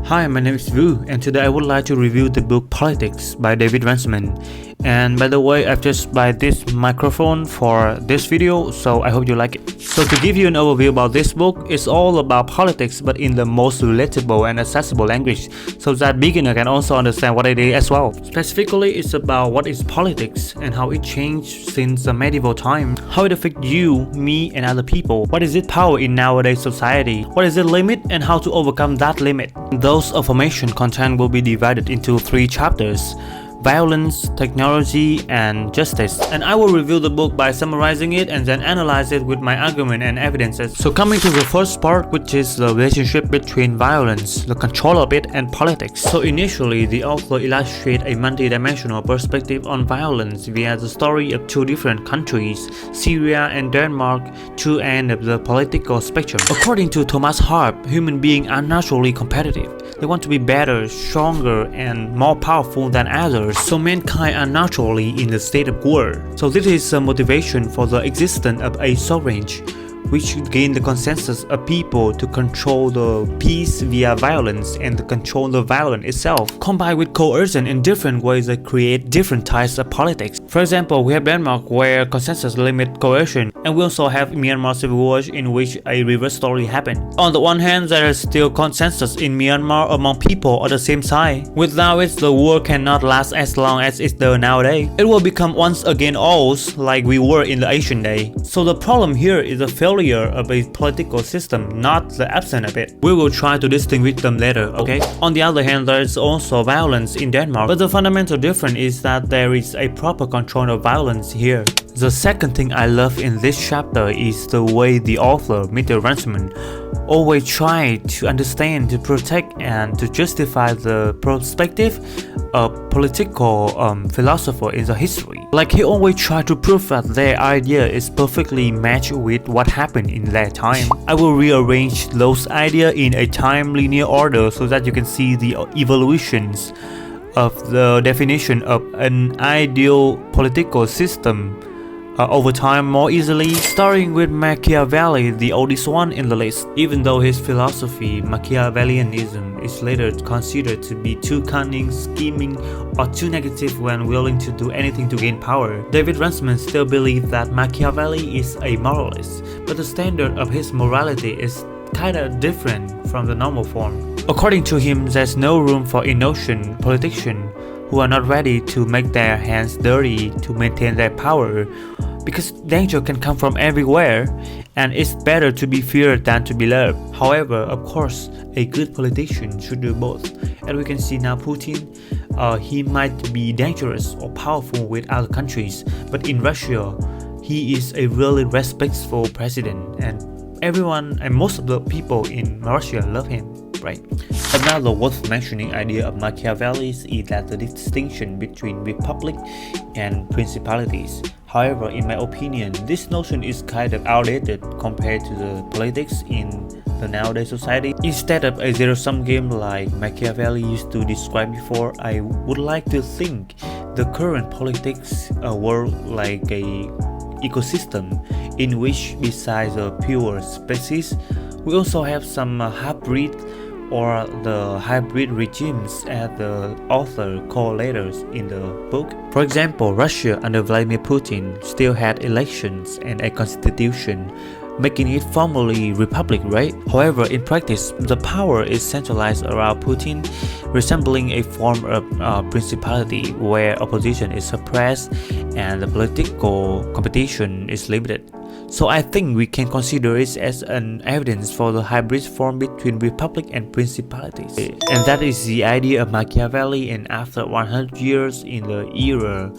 Hi, my name is Vu, and today I would like to review the book Politics by David Runciman. And by the way, I've just bought this microphone for this video, so I hope you like it. So to give you an overview about this book, it's all about politics but in the most relatable and accessible language, so that beginner can also understand what it is as well. Specifically, it's about what is politics and how it changed since the medieval time, how it affects you, me, and other people. What is its power in nowadays society? What is its limit and how to overcome that limit? Those information content will be divided into 3 chapters: violence, technology, and justice. And I will review the book by summarizing it and then analyze it with my argument and evidences. So coming to the first part, which is the relationship between violence, the control of it, and politics. So initially, the author illustrates a multi-dimensional perspective on violence via the story of 2 different countries, Syria and Denmark, 2 ends of the political spectrum. According to Thomas Hobbes, human beings are naturally competitive. They want to be better, stronger, and more powerful than others. So mankind are naturally in the state of war. So this is a motivation for the existence of a sovereign, which gain the consensus of people to control the peace via violence and to control the violence itself. Combined with coercion in different ways that create different types of politics. For example, we have Denmark where consensus limit coercion, and we also have Myanmar civil war in which a reverse story happened. On the one hand, there is still consensus in Myanmar among people on the same side. Without it, the war cannot last as long as it's there nowadays. It will become once again ours like we were in the ancient day. So the problem here is the failure of a political system, not the absence of it. We will try to distinguish them later, okay? On the other hand, there is also violence in Denmark, but the fundamental difference is that there is a proper control of violence here. The second thing I love in this chapter is the way the author, Mr. Runciman, always try to understand, to protect, and to justify the perspective of political philosopher in the history. Like he always try to prove that their idea is perfectly matched with what happened in their time. I will rearrange those ideas in a time linear order so that you can see the evolutions of the definition of an ideal political system over time more easily, starting with Machiavelli, the oldest one in the list. Even though his philosophy, Machiavellianism, is later considered to be too cunning, scheming, or too negative when willing to do anything to gain power, David Runciman still believes that Machiavelli is a moralist, but the standard of his morality is kinda different from the normal form. According to him, there's no room for innocent politicians who are not ready to make their hands dirty to maintain their power, because danger can come from everywhere and it's better to be feared than to be loved. However, of course, a good politician should do both. And we can see now Putin, he might be dangerous or powerful with other countries, but in Russia, he is a really respectful president, and everyone and most of the people in Russia love him, right? Another worth mentioning idea of Machiavelli is that the distinction between republic and principalities. However, in my opinion, this notion is kind of outdated compared to the politics in the nowadays society. Instead of a zero-sum game like Machiavelli used to describe before, I would like to think the current politics world like a ecosystem in which besides the pure species, we also have some hybrid or the hybrid regimes as the author called later in the book. For example, Russia under Vladimir Putin still had elections and a constitution, making it formally republic, right? However, in practice, the power is centralized around Putin, resembling a form of principality where opposition is suppressed and the political competition is limited. So I think we can consider it as an evidence for the hybrid form between republic and principalities. And that is the idea of Machiavelli, and after 100 years in the era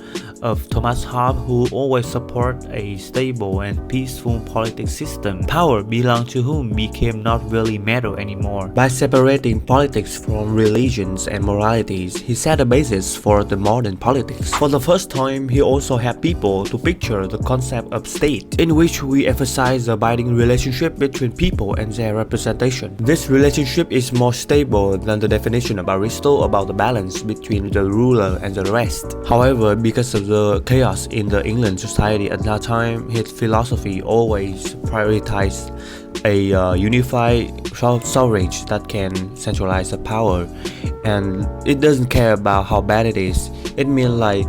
of Thomas Hobbes, who always support a stable and peaceful political system, power belonged to whom became not really matter anymore. By separating politics from religions and moralities, he set a basis for the modern politics. For the first time, he also had people to picture the concept of state, in which we emphasize the binding relationship between people and their representation. This relationship is more stable than the definition of Aristotle about the balance between the ruler and the rest. However, because of the chaos in the England society at that time, his philosophy always prioritized a unified storage that can centralize the power, and it doesn't care about how bad it is. It means like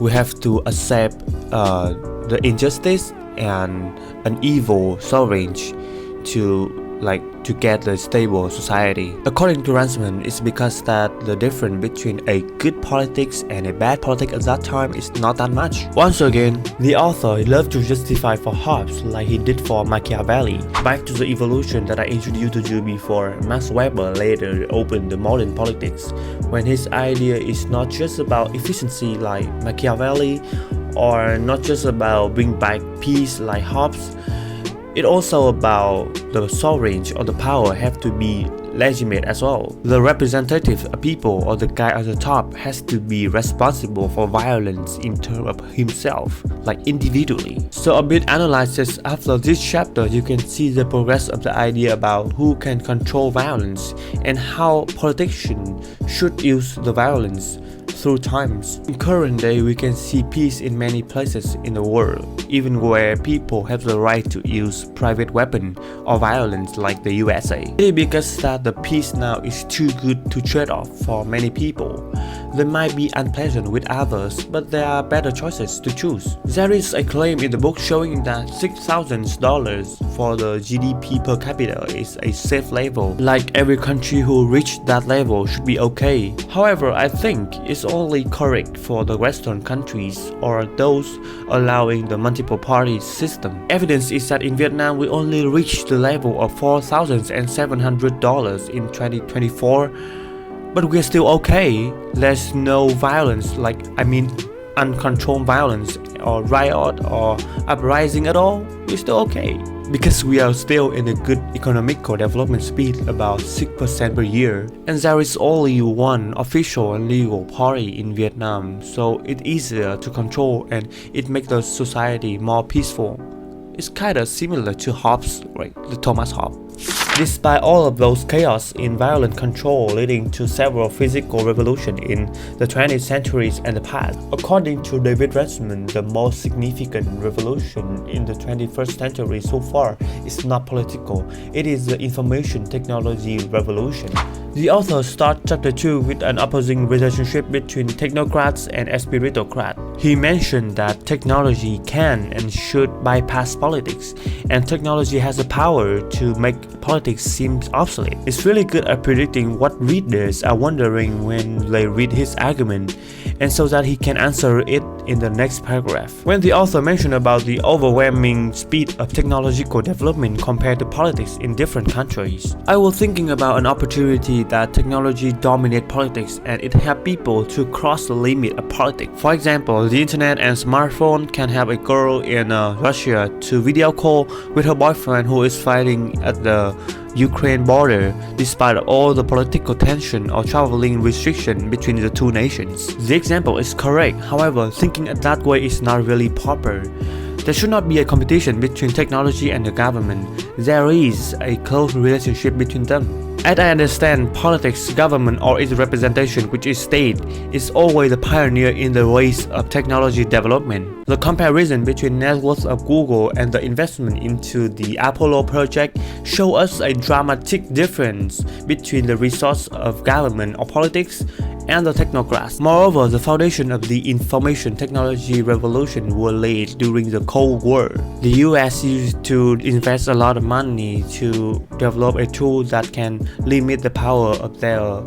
we have to accept the injustice and an evil storage to get a stable society. According to Runciman, it's because that the difference between a good politics and a bad politics at that time is not that much. Once again, the author loved to justify for Hobbes like he did for Machiavelli. Back to the evolution that I introduced to you before, Max Weber later opened the modern politics when his idea is not just about efficiency like Machiavelli, or not just about bring back peace like Hobbes. It's also about the sovereignty or the power have to be legitimate as well. The representative people or the guy at the top has to be responsible for violence in terms of himself, like individually. So a bit analysis after this chapter, you can see the progress of the idea about who can control violence and how politicians should use the violence through times. In current day, we can see peace in many places in the world, even where people have the right to use private weapon or violence like the USA. It is because that the peace now is too good to trade off for many people. They might be unpleasant with others, but there are better choices to choose. There is a claim in the book showing that $6,000 for the GDP per capita is a safe level, like every country who reached that level should be okay. However, I think it's only correct for the Western countries or those allowing the multiple party system. Evidence is that in Vietnam we only reached the level of $4,700 in 2024. But we're still okay. There's no violence, uncontrolled violence or riot or uprising at all. We're still okay. Because we are still in a good economical development speed, about 6% per year. And there is only one official and legal party in Vietnam, so it's easier to control and it makes the society more peaceful. It's kinda similar to Hobbes, right? The Thomas Hobbes. Despite all of those chaos in violent control leading to several physical revolutions in the 20th centuries and the past, according to David Runciman, the most significant revolution in the 21st century so far is not political, it is the information technology revolution. The author starts chapter 2 with an opposing relationship between technocrats and spiritocrats. He mentioned that technology can and should bypass politics, and technology has the power to make politics seem obsolete. It's really good at predicting what readers are wondering when they read his argument, and so that he can answer it in the next paragraph. When the author mentioned about the overwhelming speed of technological development compared to politics in different countries, I was thinking about an opportunity that technology dominates politics and it helps people to cross the limit of politics. For example, the internet and smartphone can help a girl in Russia to video call with her boyfriend who is fighting at the Ukraine border despite all the political tension or traveling restriction between the two nations. The example is correct, however, thinking that way is not really proper. There should not be a competition between technology and the government. There is a close relationship between them. As I understand, politics, government or its representation, which is state, is always the pioneer in the race of technology development. The comparison between net worth of Google and the investment into the Apollo project show us a dramatic difference between the resource of government or politics and the technocrats. Moreover, the foundation of the information technology revolution were laid during the Cold War. The US used to invest a lot of money to develop a tool that can limit the power of their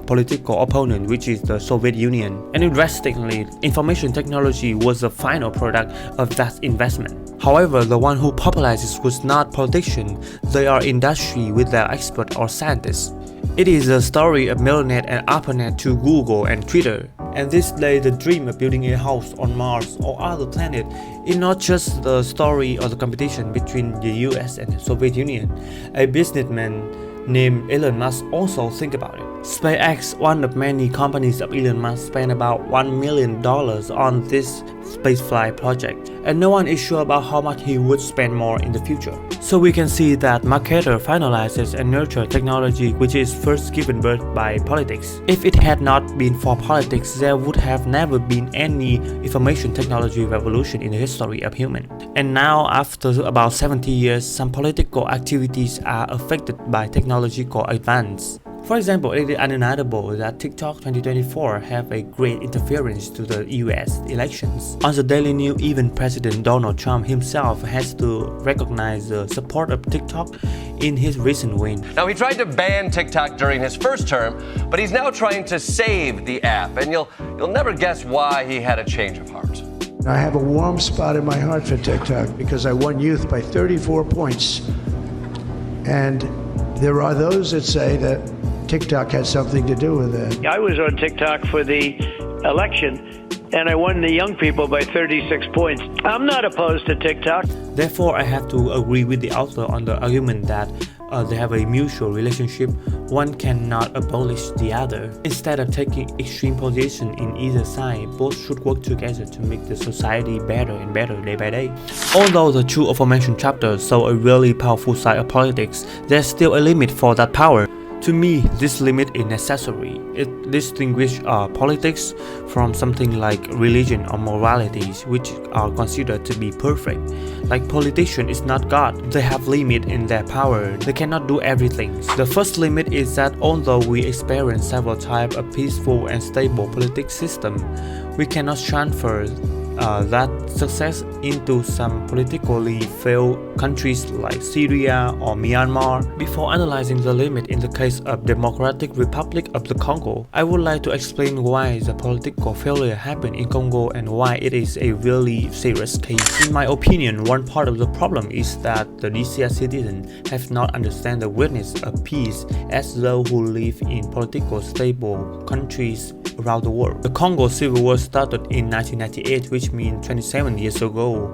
political opponent, which is the Soviet Union. And interestingly, information technology was the final product of that investment. However, the one who popularized it was not politicians, they are industry with their experts or scientists. It is the story of Mailnet and ARPANET to Google and Twitter. And this day, the dream of building a house on Mars or other planet is not just the story or the competition between the US and the Soviet Union. A businessman named Elon Musk also think about it. SpaceX, one of many companies of Elon Musk, spent about $1 million on this spaceflight project, and no one is sure about how much he would spend more in the future. So we can see that marketer finalizes and nurture technology which is first given birth by politics. If it had not been for politics, there would have never been any information technology revolution in the history of human. And now, after about 70 years, some political activities are affected by technological advance. For example, it is undeniable that TikTok 2024 have a great interference to the US elections. On the Daily News, even President Donald Trump himself has to recognize the support of TikTok in his recent win. Now, he tried to ban TikTok during his first term, but he's now trying to save the app, and you'll never guess why he had a change of heart. I have a warm spot in my heart for TikTok because I won youth by 34 points. And there are those that say that TikTok had something to do with it. I was on TikTok for the election, and I won the young people by 36 points. I'm not opposed to TikTok. Therefore, I have to agree with the author on the argument that they have a mutual relationship. One cannot abolish the other. Instead of taking extreme position in either side, both should work together to make the society better and better day by day. Although the two aforementioned chapters show a really powerful side of politics, there's still a limit for that power. To me, this limit is necessary. It distinguishes politics from something like religion or moralities, which are considered to be perfect. Like politicians is not God. They have limit in their power. They cannot do everything. The first limit is that although we experience several types of peaceful and stable political system, we cannot transfer that success into some politically failed countries like Syria or Myanmar. Before analyzing the limit in the case of Democratic Republic of the Congo, I would like to explain why the political failure happened in Congo and why it is a really serious case. In my opinion, one part of the problem is that the DCS citizens have not understand the weakness of peace as those who live in political stable countries around the world. The Congo Civil War started in 1998, which means 27 years ago.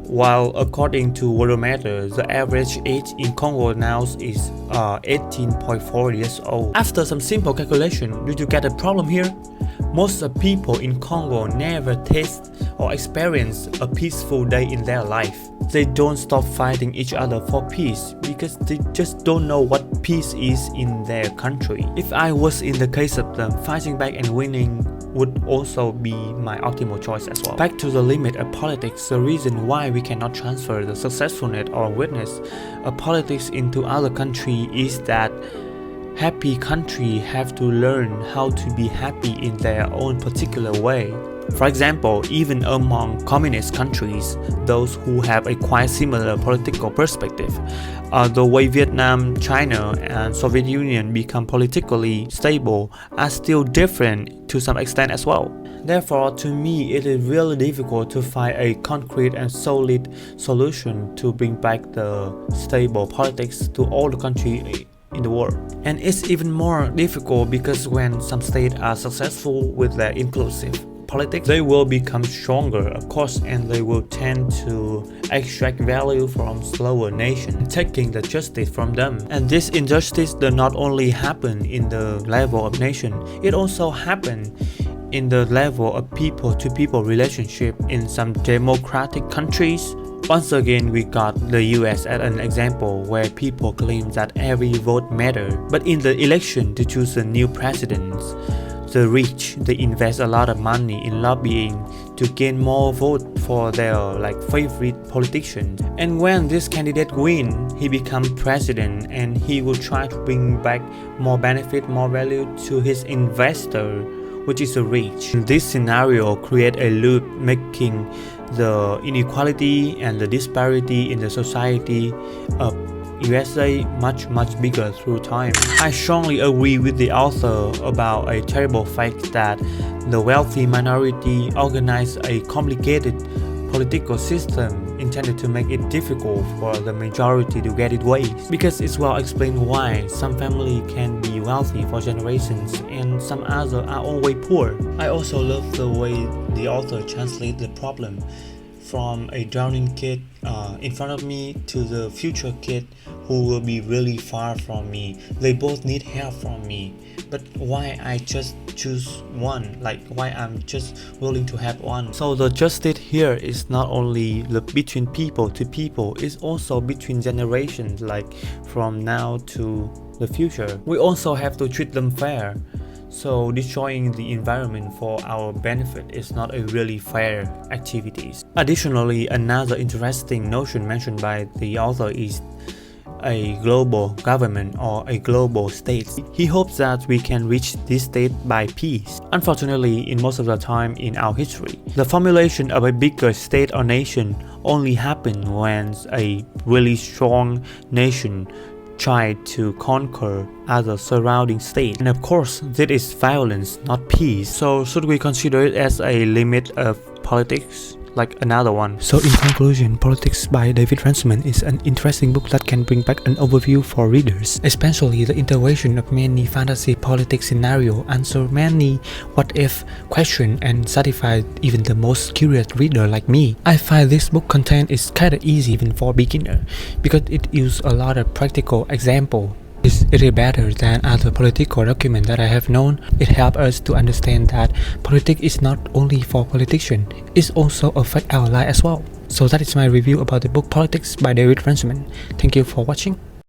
While according to Worldometer, the average age in Congo now is 18.4 years old. After some simple calculation, do you get a problem here? Most of people in Congo never taste or experience a peaceful day in their life. They don't stop fighting each other for peace because they just don't know what peace is in their country. If I was in the case of them, fighting back and winning would also be my optimal choice as well. Back to the limit of politics, the reason why we cannot transfer the successfulness or weakness of politics into other country is that happy countries have to learn how to be happy in their own particular way. For example, even among communist countries, those who have a quite similar political perspective, the way Vietnam, China, and Soviet Union become politically stable are still different to some extent as well. Therefore, to me, it is really difficult to find a concrete and solid solution to bring back the stable politics to all the countries in the world. And it's even more difficult because when some states are successful with their inclusive politics, they will become stronger, of course, and they will tend to extract value from slower nations, taking the justice from them. And this injustice does not only happen in the level of nation, it also happens in the level of people-to-people relationship in some democratic countries. Once again, we got the US as an example where people claim that every vote matters, but in the election to choose a new president, the rich, they invest a lot of money in lobbying to gain more votes for their favorite politicians. And when this candidate wins, he becomes president and he will try to bring back more benefit, more value to his investor, which is the rich. This scenario creates a loop, making the inequality and the disparity in the society of USA much bigger through time. I strongly agree with the author about a terrible fact that the wealthy minority organize a complicated political system intended to make it difficult for the majority to get its way, because it's well explained why some family can be wealthy for generations and some others are always poor. I also love the way the author translates the problem from a drowning kid in front of me to the future kid who will be really far from me. They both need help from me. But why I just choose one? Like why I'm just willing to have one? So the justice here is not only between people to people, it's also between generations, like from now to the future. We also have to treat them fair. So destroying the environment for our benefit is not a really fair activity. Additionally, another interesting notion mentioned by the author is a global government or a global state. He hopes that we can reach this state by peace. Unfortunately, in most of the time in our history, the formulation of a bigger state or nation only happened when a really strong nation tried to conquer other surrounding states. And of course, this is violence, not peace. So should we consider it as a limit of politics? Like another one. So in conclusion, Politics by David Runciman is an interesting book that can bring back an overview for readers, especially the intervention of many fantasy politics scenario, answer many what-if questions and satisfy even the most curious reader like me. I find this book content is kinda easy even for beginner because it uses a lot of practical example. It is better than other political documents that I have known. It helps us to understand that politics is not only for politicians, it also affects our life as well. So that is my review about the book Politics by David Runciman. Thank you for watching.